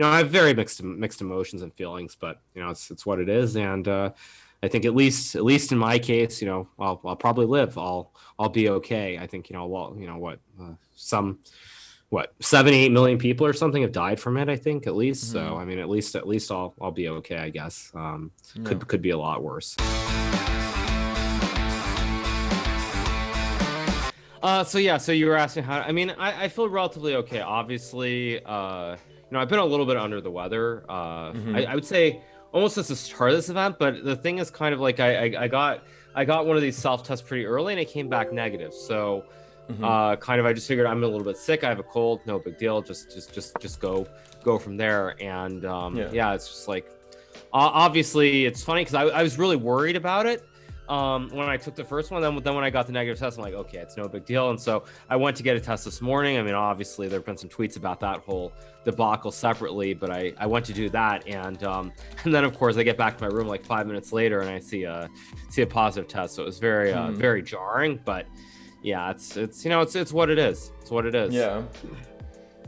I have very mixed emotions and feelings, but it's what it is, and I think at least in my case, I'll probably live. I'll be okay. I think well, what some what 7 8 million people or something have died from it. I think at least. So Hmm. I mean, at least I'll be okay. I guess. Yeah. Could be a lot worse. So yeah, so you were asking how. I mean, I feel relatively okay. Obviously, I've been a little bit under the weather. I would say almost since the start of this event, but the thing is kind of like I got one of these self tests pretty early and it came back negative. So, Hmm. kind of I just figured I'm a little bit sick. I have a cold, no big deal. Just go from there. And Yeah. yeah, it's just like obviously it's funny because I was really worried about it when I took the first one. Then when I got the negative test, I'm like, okay, it's no big deal. And so I went to get a test this morning. I mean, obviously there have been some tweets about that whole debacle separately, but I went to do that, and and then of course I get back to my room like 5 minutes later and I see a positive test. So it was very Hmm. very jarring, but yeah, it's what it is. It's what it is. Yeah.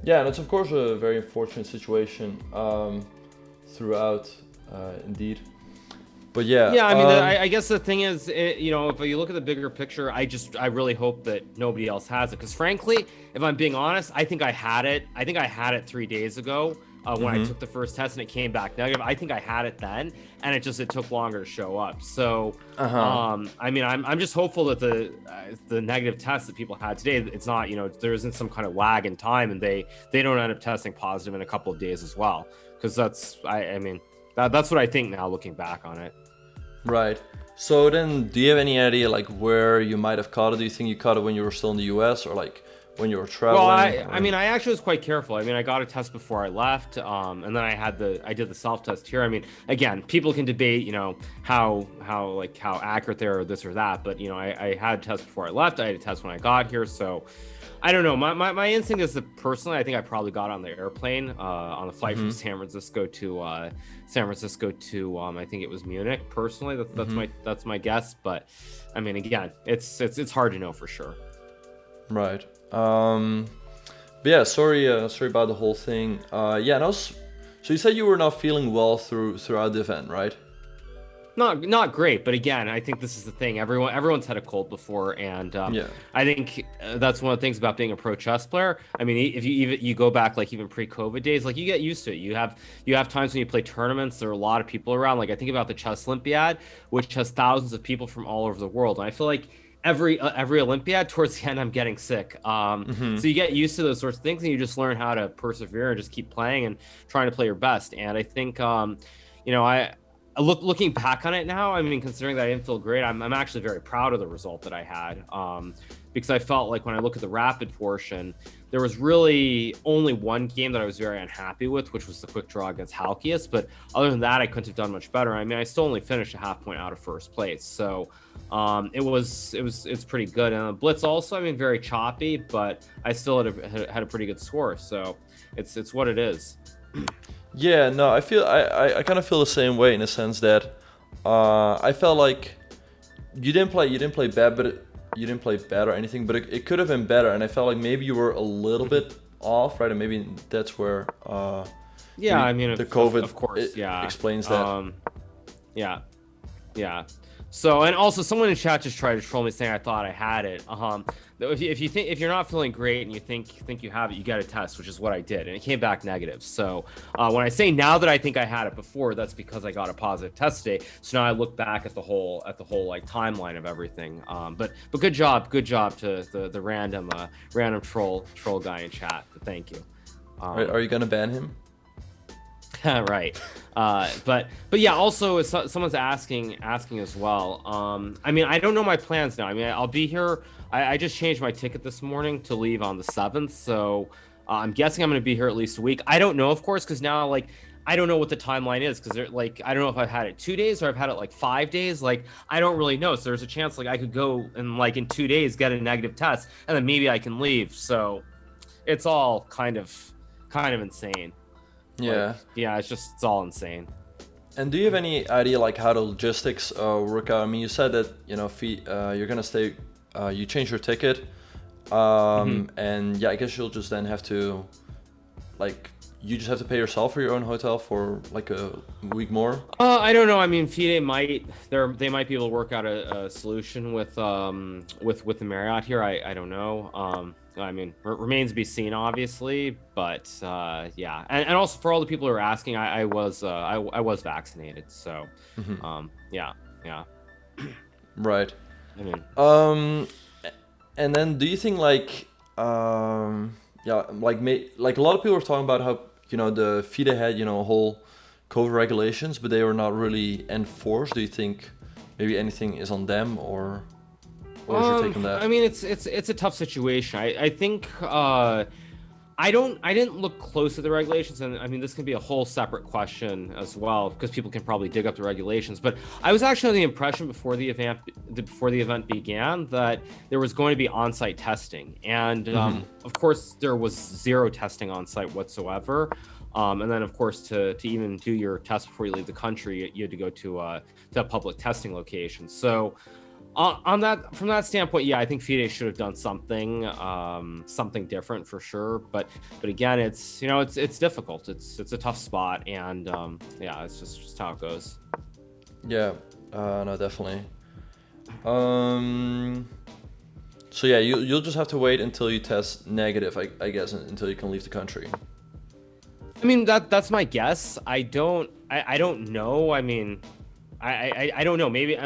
Yeah, and it's of course a very unfortunate situation throughout, indeed. But yeah, Yeah, I mean, I guess the thing is, if you look at the bigger picture, I really hope that nobody else has it. Because frankly, if I'm being honest, I think I had it. I think I had it 3 days ago when I hmm took the first test and it came back negative. I think I had it then, and it took longer to show up. So, uh-huh. I mean, I'm just hopeful that the negative test that people had today, it's not, there isn't some kind of lag in time, and they don't end up testing positive in a couple of days as well. Because I mean, that's what I think now, looking back on it. Right. So then, do you have any idea like where you might have caught it? Do you think you caught it when you were still in the U.S. or like when you were Well, traveling? I Or mean, I actually was quite careful. I mean, I got a test before I left, and then I did the self test here. I mean, again, people can debate, how accurate they are, or this or that, but I had a test before I left. I had a test when I got here, so I don't know. My instinct is that personally, I think I probably got on the airplane on the flight from mm-hmm. San Francisco to I think it was Munich. Personally, that's Mm-hmm. my guess, but I mean, again, it's hard to know for sure. Right. But yeah, sorry about the whole thing. Yeah, and also, so you said you were not feeling well throughout the event, right? Not great, but again, I think this is the thing. Everyone's had a cold before, and Yeah. I think that's one of the things about being a pro chess player. I mean, if you go back like even pre-COVID days, like you get used to it. You have times when you play tournaments. There are a lot of people around. Like I think about the Chess Olympiad, which has thousands of people from all over the world, and I feel like every Olympiad towards the end I'm getting sick. Mm-hmm. So you get used to those sorts of things, and you just learn how to persevere and just keep playing and trying to play your best. And I think I looking back on it now, I mean, considering that I didn't feel great, I'm actually very proud of the result that I had, because I felt like when I look at the rapid portion, there was really only one game that I was very unhappy with, which was the quick draw against Halkias. But other than that, I couldn't have done much better. I mean, I still only finished a half point out of first place, so it's pretty good. And the Blitz also, I mean, very choppy, but I still had a pretty good score. So it's what it is. Yeah, no, I kind of feel the same way in a sense that I felt like you didn't play bad, but you didn't play bad or anything, but it could have been better, and I felt like maybe you were a little bit off, right? And maybe that's where Yeah, maybe I mean, the COVID of course, yeah. explains that. Yeah, yeah. So, and also, someone in chat just tried to troll me saying I thought I had it. If you're not feeling great and you think you have it, you get a test, which is what I did, and it came back negative. So, when I say now that I think I had it before, that's because I got a positive test today. So now I look back at the whole like timeline of everything. But good job to the random troll guy in chat. But thank you. Right? Are you gonna ban him? Right. But yeah, also someone's asking as well. I mean, I don't know my plans now. I mean, I'll be here. I just changed my ticket this morning to leave on the 7th, so I'm guessing I'm going to be here at least a week. I don't know, of course, because now like I don't know what the timeline is, because like I don't know if I've had it 2 days or I've had it like 5 days. Like I don't really know. So there's a chance like I could go and like in 2 days get a negative test, and then maybe I can leave. So it's all kind of insane. Yeah. Like, yeah, it's all insane. And do you have any idea like how the logistics work out? I mean, you said that you're gonna stay. You change your ticket, and yeah, I guess you'll just then have to like you just have to pay yourself for your own hotel for like a week more? I don't know. I mean, FIDE they might be able to work out a solution with the Marriott here. I don't know. I mean, remains to be seen, obviously, but yeah, and also for all the people who are asking, I was vaccinated, so yeah. Right. I mean, and then do you think like yeah, like a lot of people are talking about how, you know, the FIDE had, you know, whole COVID regulations, but they were not really enforced. Do you think maybe anything is on them, or what's your take on that? I mean, it's a tough situation. I think I didn't look close at the regulations, and I mean, this can be a whole separate question as well, because people can probably dig up the regulations. But I was actually under the impression before the event began that there was going to be on-site testing, and of course there was zero testing on site whatsoever. And then of course to even do your test before you leave the country, you had to go to a public testing location. So from that standpoint, yeah, I think FIDE should have done something different for sure. But again, it's, you know, it's difficult. It's a tough spot, and yeah, it's just how it goes. Yeah, no, definitely. So yeah, you'll just have to wait until you test negative, I guess, until you can leave the country. I mean, that's my guess. I don't know. I mean, I don't know. Maybe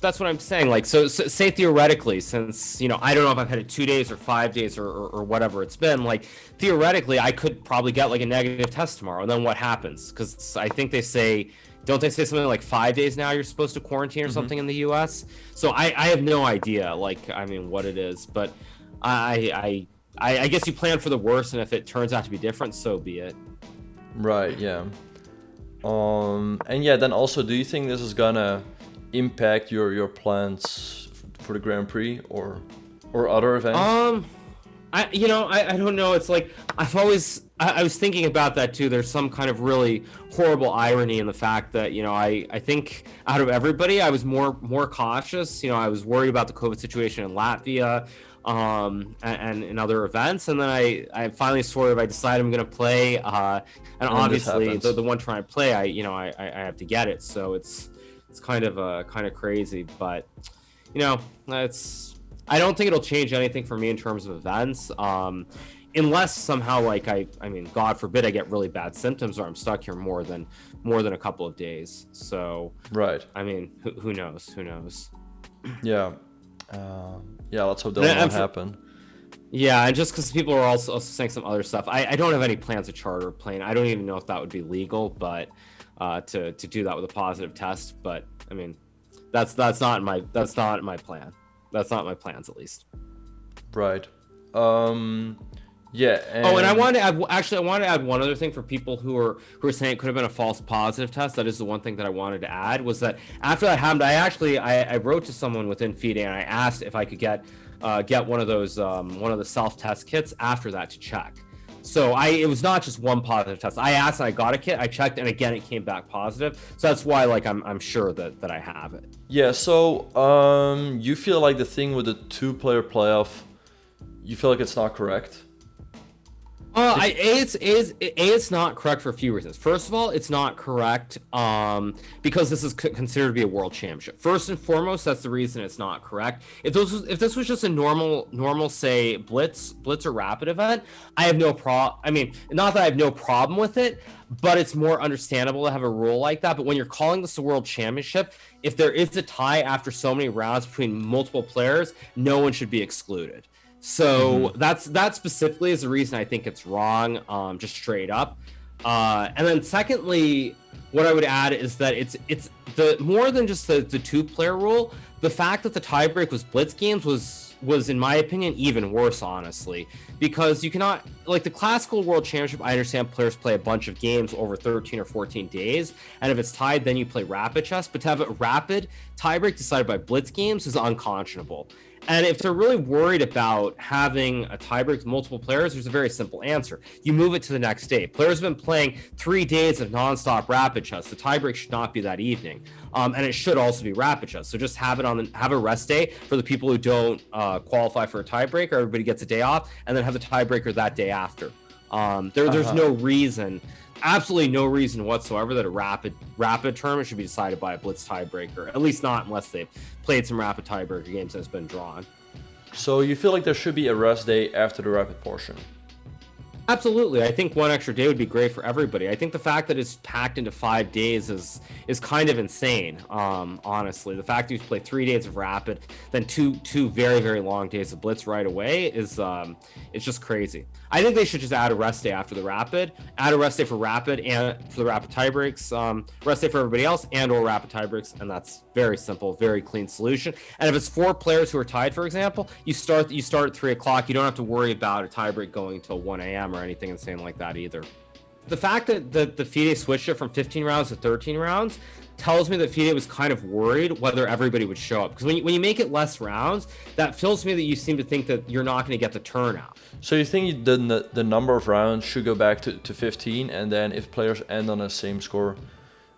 that's what I'm saying. Like, so say theoretically, since, you know, I don't know if I've had it 2 days or 5 days or whatever it's been, like theoretically I could probably get like a negative test tomorrow, and then what happens? Because I think don't they say something like 5 days now you're supposed to quarantine or something in the US? So I have no idea, like, I mean, what it is, but I guess you plan for the worst, and if it turns out to be different, so be it. Right, yeah. And yeah, then also, do you think this is gonna impact your plans for the Grand Prix or other events? I don't know. It's like I was thinking about that too. There's some kind of really horrible irony in the fact that, you know, I think out of everybody, I was more cautious. You know, I was worried about the COVID situation in Latvia, and in other events, and then I finally I decided I'm gonna play, and obviously the one trying to play, I have to get it, so it's kind of crazy, but you know, I don't think it'll change anything for me in terms of events, unless somehow, like, I mean, God forbid I get really bad symptoms or I'm stuck here more than a couple of days. So right, I mean, who knows? Yeah. Yeah, let's hope that will not happen. Yeah, and just because people are also saying some other stuff, I don't have any plans to charter a plane. I don't even know if that would be legal, but to do that with a positive test. But I mean, that's not my plan. That's not my plans, at least. Right. Yeah. And I wanted to add one other thing for people who are saying it could have been a false positive test. That is the one thing that I wanted to add, was that after that happened, I wrote to someone within FIDE and I asked if I could get one of those one of the self-test kits after that to check. So it was not just one positive test. I asked and I got a kit. I checked, and again it came back positive. So that's why, like, I'm sure that I have it. Yeah. So you feel like the thing with the 2-player playoff, you feel like it's not correct? It's not correct for a few reasons. First of all, it's not correct because this is considered to be a world championship. First and foremost, that's the reason it's not correct. If this was just a normal say blitz or rapid event, I have no problem. I mean, not that I have no problem with it, but it's more understandable to have a rule like that. But when you're calling this a world championship, if there is a tie after so many rounds between multiple players, no one should be excluded. So that specifically is the reason I think it's wrong, just straight up. And then secondly, what I would add is that it's the more than just the 2-player rule. The fact that the tiebreak was blitz games was in my opinion even worse, honestly, because you cannot, like, the classical world championship, I understand players play a bunch of games over 13 or 14 days, and if it's tied, then you play rapid chess. But to have a rapid tiebreak decided by blitz games is unconscionable. And if they're really worried about having a tiebreak with multiple players, there's a very simple answer. You move it to the next day. Players have been playing 3 days of nonstop rapid chess. The tiebreak should not be that evening. And it should also be rapid chess. So just have a rest day for the people who don't qualify for a tiebreaker. Everybody gets a day off, and then have the tiebreaker that day after. There's no reason, absolutely no reason whatsoever that a rapid tournament should be decided by a blitz tiebreaker. At least not unless they've played some rapid tiebreaker games that's been drawn. So you feel like there should be a rest day after the rapid portion? Absolutely. I think one extra day would be great for everybody. I think the fact that it's packed into 5 days is kind of insane, honestly. The fact that you play 3 days of rapid, then two very, very long days of blitz right away is it's just crazy. I think they should just add a rest day after the rapid, add a rest day for rapid and for the rapid tiebreaks, rest day for everybody else and or rapid tiebreaks, and that's very simple, very clean solution. And if it's 4 players who are tied, for example, you start at 3 o'clock. You don't have to worry about a tiebreak going until 1 a.m. or anything insane like that either. The fact that the FIDE switched it from 15 rounds to 13 rounds tells me that FIDE was kind of worried whether everybody would show up. Because when you make it less rounds, that tells me that you seem to think that you're not going to get the turnout. So you think the number of rounds should go back to 15, and then if players end on the same score,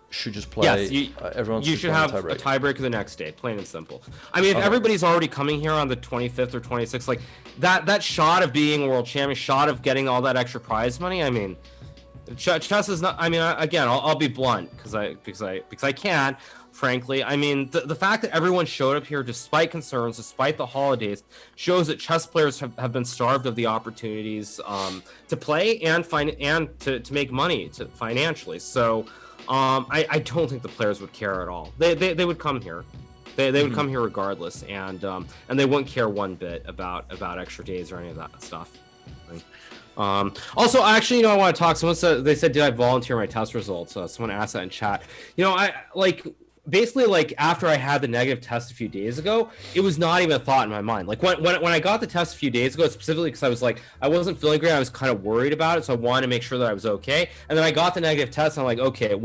should just play? Yes, you should have a tiebreaker the next day, plain and simple. I mean, if everybody's already coming here on the 25th or 26th, like that shot of being a world champion, shot of getting all that extra prize money, I mean, chess is not. I mean, again, I'll be blunt because I can. Frankly, I mean, the fact that everyone showed up here despite concerns, despite the holidays, shows that chess players have been starved of the opportunities to play and to make money financially. So I don't think the players would care at all. They would come here. They would come here regardless, and they wouldn't care one bit about extra days or any of that stuff. Also, actually, I want to talk. They said, did I volunteer my test results? Someone asked that in chat. Basically, after I had the negative test a few days ago, it was not even a thought in my mind. Like when I got the test a few days ago, specifically because I was like, I wasn't feeling great. I was kind of worried about it, so I wanted to make sure that I was okay. And then I got the negative test, and I'm like, okay,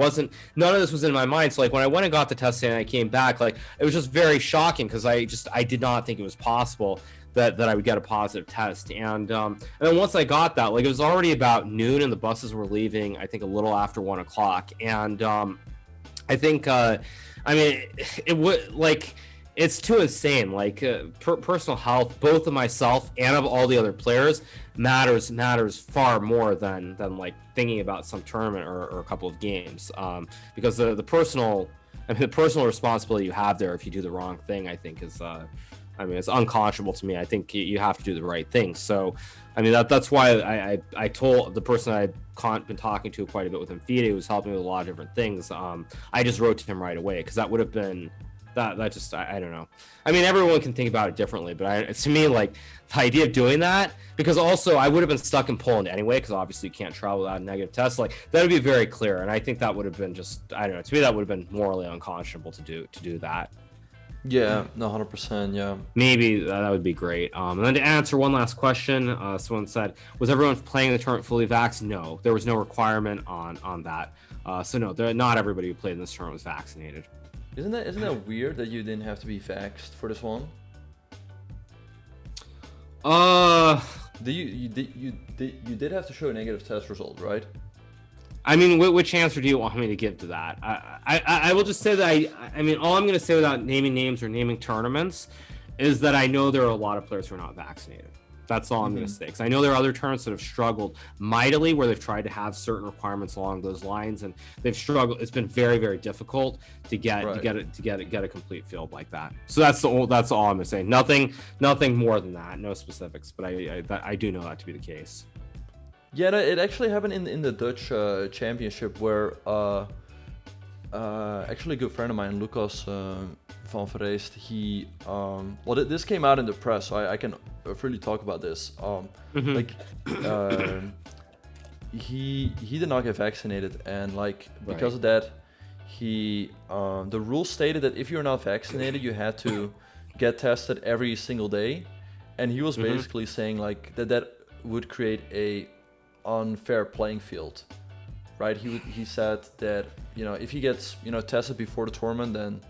none of this was in my mind. So when I went and got the test and I came back, it was just very shocking because I did not think it was possible that I would get a positive test. And then once I got that, it was already about noon, and the buses were leaving, I think a little after 1 o'clock. And I think, it would it's too insane. Personal health, both of myself and of all the other players, matters far more than thinking about some tournament or a couple of games. Because the personal responsibility you have there if you do the wrong thing, I think is, it's unconscionable to me. I think you have to do the right thing. So, that's why I told the person I'd been talking to quite a bit with FIDE, who was helping me with a lot of different things. I just wrote to him right away because that would have been that just I don't know. Everyone can think about it differently, but to me, the idea of doing that, because also I would have been stuck in Poland anyway, because obviously you can't travel without a negative test. That would be very clear, and I think that would have been just I don't know. To me, that would have been morally unconscionable to do that. Yeah, no, 100%, yeah. Maybe that would be great. And then to answer one last question, someone said, was everyone playing the tournament fully vaxxed? No, there was no requirement on that. So no, not everybody who played in this tournament was vaccinated. Isn't that weird that you didn't have to be vaxxed for this one? You did have to show a negative test result, right? Which answer do you want me to give to that? I will just say that all I'm going to say without naming names or naming tournaments is that I know there are a lot of players who are not vaccinated. That's all I'm going to say. Because I know there are other tournaments that have struggled mightily where they've tried to have certain requirements along those lines, and they've struggled. It's been very, very difficult to get a complete field like that. So that's all I'm going to say. Nothing more than that. No specifics. But I do know that to be the case. Yeah, no, it actually happened in the Dutch championship where actually a good friend of mine, Lucas van Verreest, he this came out in the press, so I can freely talk about this. He did not get vaccinated, and because of that, he the rules stated that if you're not vaccinated, you had to get tested every single day, and he was basically saying that would create a unfair playing field, right? He said that if he gets tested before the tournament, then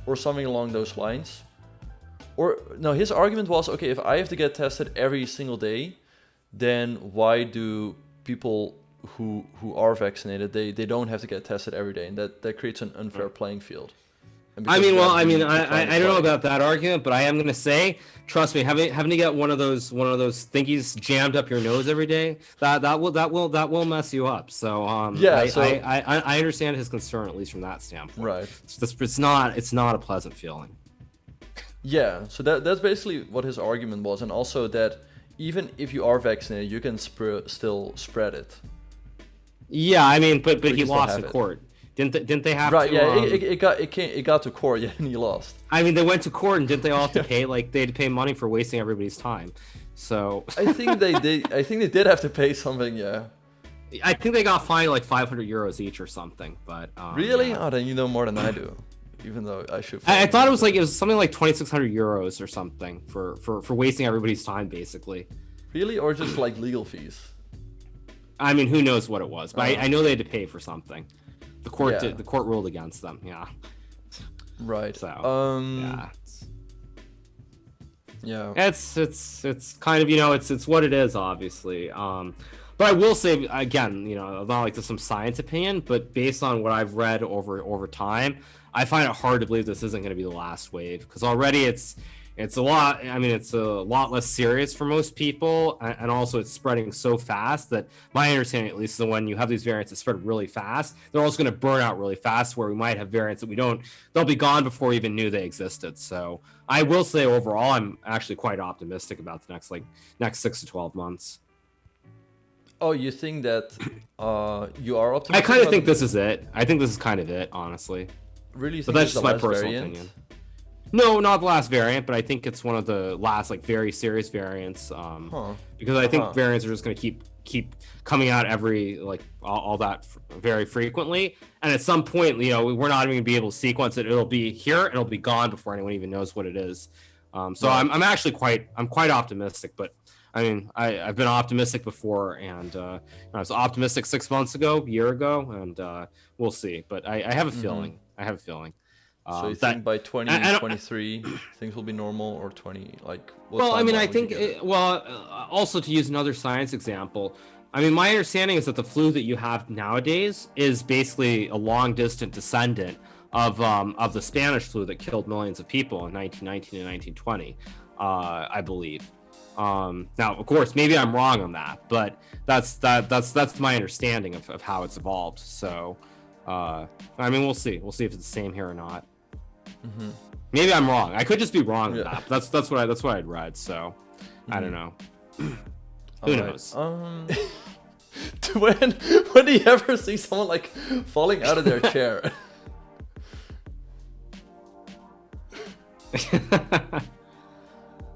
or something along those lines, or no, his argument was, okay, if I have to get tested every single day, then why do people who are vaccinated they don't have to get tested every day, and that creates an unfair playing field. And I because mean, you well, have I mean, the time I to don't know play. about that argument, but I am gonna say, trust me, having to get one of those thingies jammed up your nose every day, that will mess you up. So Yeah, so I understand his concern, at least from that standpoint. right. It's not a pleasant feeling. Yeah, so that's basically what his argument was, and also that even if you are vaccinated, you can still spread it. Yeah, I mean, but You he can still lost have in it. court. Didn't they have Right? to? Yeah, it got to court, yeah, and he lost. I mean, they went to court, and didn't they all have to pay? Like they had to pay money for wasting everybody's time. So I think they did. I think they did have to pay something. Yeah. I think they got fined like 500 euros each or something. But Really? yeah. Oh, then you know more than I do. Even though I should. I thought it was something like 2,600 euros or something for wasting everybody's time, basically. Really, or just like legal fees? I mean, who knows what it was, but I know they had to pay for something. The court Yeah. the court ruled against them. Yeah. Right. So Yeah. yeah, it's kind of it's what it is, obviously. But I will say again, not like this some science opinion, but based on what I've read over time, I find it hard to believe this isn't going to be the last wave, because already it's a lot. I mean, it's a lot less serious for most people, and also it's spreading so fast that my understanding, at least, is that when you have these variants that spread really fast, they're also going to burn out really fast, where we might have variants that they'll be gone before we even knew they existed. So I will say overall, I'm actually quite optimistic about the next 6 to 12 months. Oh, you think that you are I optimistic? kind of about think it? this is it. I think this is kind of it, honestly. Really, you But think that's it's just the my last personal variant? opinion. No, not the last variant, but I think it's one of the last very serious variants. Because I think variants are just going to keep coming out every all that very frequently, and at some point, we're not even going to be able to sequence it. It'll be here, and it'll be gone before anyone even knows what it is. So Right. I'm actually quite optimistic, but. I mean, I've been optimistic before, and I was optimistic 6 months ago, a year ago, and we'll see. But I have a feeling. I have a feeling. So you that- think by 2023 things will be normal, or 20 like? What Well, I mean, timeline I would you think. give it? Also to use another science example, I mean, my understanding is that the flu that you have nowadays is basically a long distant descendant of the Spanish flu that killed millions of people in 1919 and 1920, I believe. Now, of course, maybe I'm wrong on that, but that's my understanding of how it's evolved. So, I mean, we'll see. We'll see if it's the same here or not. Mm-hmm. Maybe I'm wrong. I could just be wrong on Yeah. that. But that's what I'd read. So, I don't know. Who Alright, knows? when do you ever see someone like falling out of their chair?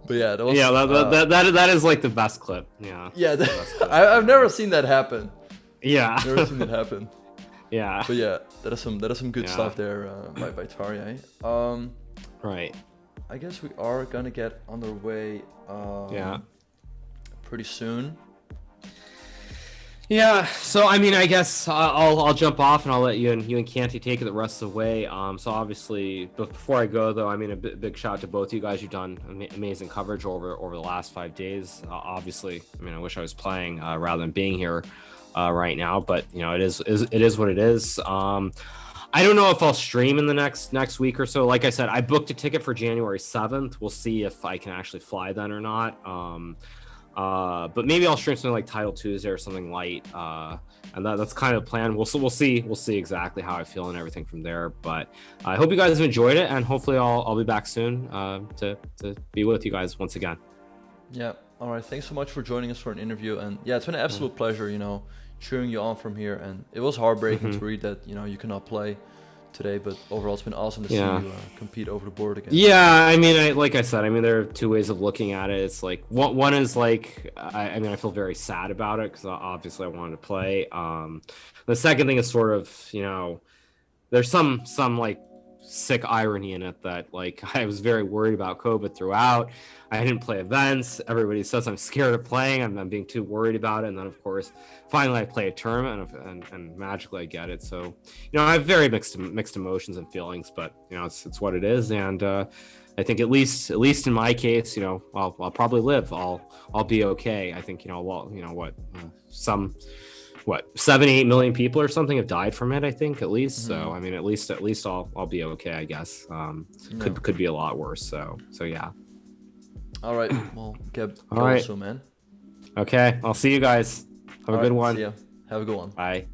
But yeah, that was, Yeah, that is like the best clip. Yeah. yeah. I've never seen that happen. Yeah. Never seen that happen. Yeah. But yeah, that is some good Yeah. stuff there by Tarjei. Right. I guess we are gonna get underway. Yeah. Pretty soon. Yeah, so I mean, I guess I'll jump off and I'll let you and Canty take it the rest of the way. So obviously, before I go though, I mean, a big shout out to both of you guys. You've done amazing coverage over the last 5 days. Obviously, I mean, I wish I was playing rather than being here right now, but it is what it is. I don't know if I'll stream in the next week or so. Like I said, I booked a ticket for January 7th. We'll see if I can actually fly then or not. But maybe I'll stream something like Title Tuesday or something light, and that's kind of the plan. We'll see exactly how I feel and everything from there. But I hope you guys have enjoyed it, and hopefully I'll be back soon to be with you guys once again. Yeah. All right. Thanks so much for joining us for an interview, and yeah, it's been an absolute pleasure. Cheering you on from here, and it was heartbreaking to read that you cannot play today, but overall it's been awesome to see you compete over the board again. Yeah, I mean, like I said, I mean, there are two ways of looking at it. It's like one is like I mean, I feel very sad about it because obviously I wanted to play. The second thing is sort of there's some like sick irony in it that like I was very worried about COVID throughout. I didn't play events. Everybody says I'm scared of playing. I'm being too worried about it, and then of course finally I play a tournament and magically I get it. So I have very mixed emotions and feelings, but it's what it is. And I think at least in my case, I'll probably live. I'll be okay. I think some what 7-8 million people or something have died from it, I think, at least. So I mean, at least I'll be okay, I guess. Could be a lot worse. So yeah. All right, well, get All right. soon, man. Okay, I'll see you guys. Have a good one. See ya. Have a good one. Bye.